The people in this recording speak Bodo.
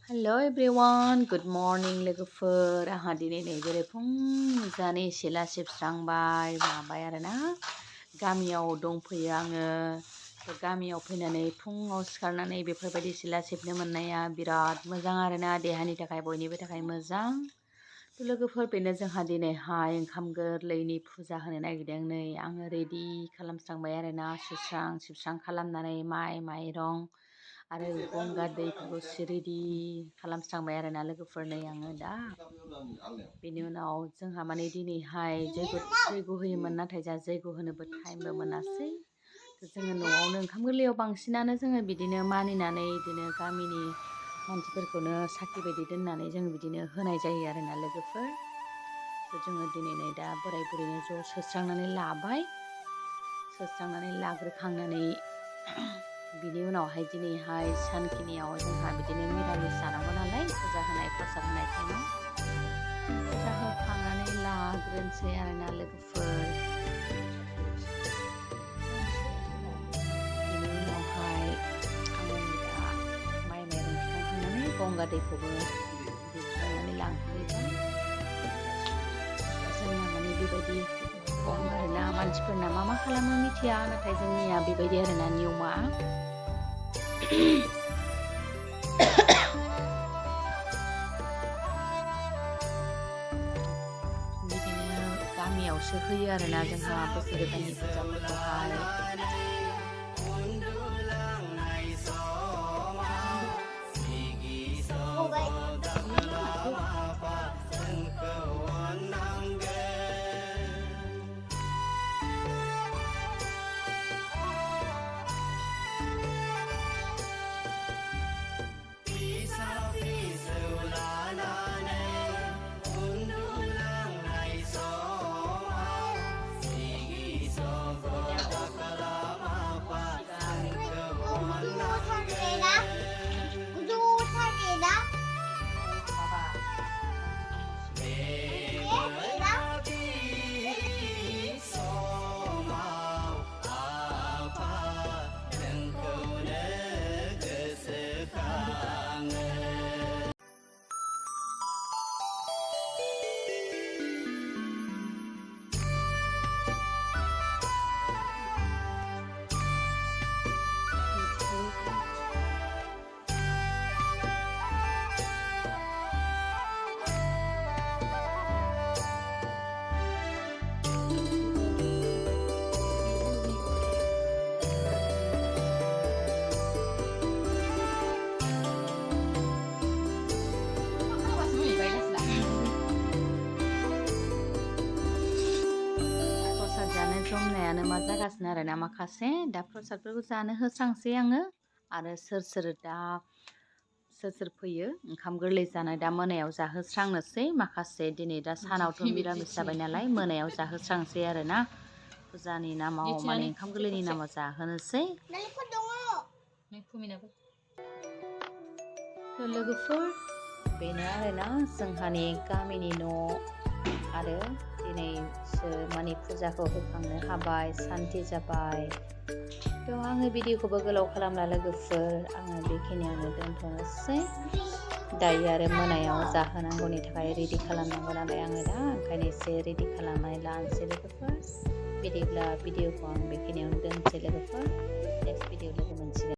Hello everyone, good morning लोगोफोर आंहा दिनै नै जेरै फुंजानि सिला सिबस्रांबाय माबाय आरोना गामियाव दंफैयो आङो गामियाव फैनानै फुङाव सिखारनानै बेफोरबायदि सिला सिबनो मोननाया बिराद मोजां आरोना देहानि थाखाय बयनिबो थाखाय मोजां लोगोफोर बेनो जोंहा दिनैहाय ओंखाम गोरलैनि फुजा होनो नागिरदों नै आङो रेडि खालामस्रांबाय आरोना सुस्रां सिबस्रां खालामनानै माइ माइरं आरो गंगा दैफोरखौ रेडि खालामस्रांबाय आरोना लोगोफोर नै आङो दा बेनि उनाव जोंहा माने दिनैहाय जैग' होयोमोन नाथाय जोंहा जैग' होनोबो टाइमबो मोनासै जोङो न'आवनो ओंखाम गोरलैयाव बांसिनानो जोङो बिदिनो मानिनानै बिदिनो गामिनि मानसिफोरखौनो साखि बायदि दोननानै जों बिदिनो होनाय जायो आरोना लोगोफोर जोङो दिनै नै दा बोराय बुरैनो ज' सोस्रांनानै लाबाय सोस्रांनानै लाग्रोखांनानै बिनि उनावहाय दिनैहाय सानखिनियाव जोंहा बिदिनो मिरामिस जानांगौ नालाय फुजा होनाय प्रसाद होनाय टाइमाव फुजा होखांनानै लाग्रोनोसै आरोना लोगोफोर बिनि उनावहाय आङो दा माइ माइरं थिखांखांनानै गंगा दैखौबो दैखांनानै लांफैबाय जोंना माने बेबायदि दं आरोना मानसिफोरना मा खालामो मिथिया नाथाय जोंनिया बेबायदि आरोना नियमा बिदिनो गामियावसो होयो आरोना जोंहा बोसोर गोदाननि फुजाफोरखौहाय जमनायानो मा जागासिनो आरोना माखासे दा प्रसादफोरखौ जानो होस्रांसै आङो आरो सोर फैयो ओंखाम गोरलै जानाय दा मोनायाव जाहोस्रांनोसै माखासे दिनै दा सानावथ' मिरामिस जाबाय नालाय मोनायाव जाहोस्रांसै आरोना फुजानि नामाव माने ओंखाम गोरलैनि नामाव जाहोनोसै लोगोफोर बेनो आरोना जोंहानि गामिनि न' आरो दिनैसो माने फुजाखौ होखांनो हाबाय सान्ति जाबाय थ' आङो भिडिअखौबो गोलाव खालामला लोगोफोर आङो बेखिनियावनो दोनथ'नोसै दायो आरो मोनायाव जाहोनांगौनि थाखाय रेडि खालामनांगौ नालाय आङो दा ओंखायनो एसे रेडि खालामनानै लानोसै लोगोफोर बिदिब्ला भिडिअखौ आं बेखिनियावनो दोनसै लोगोफोर नेक्स्ट भिडिअ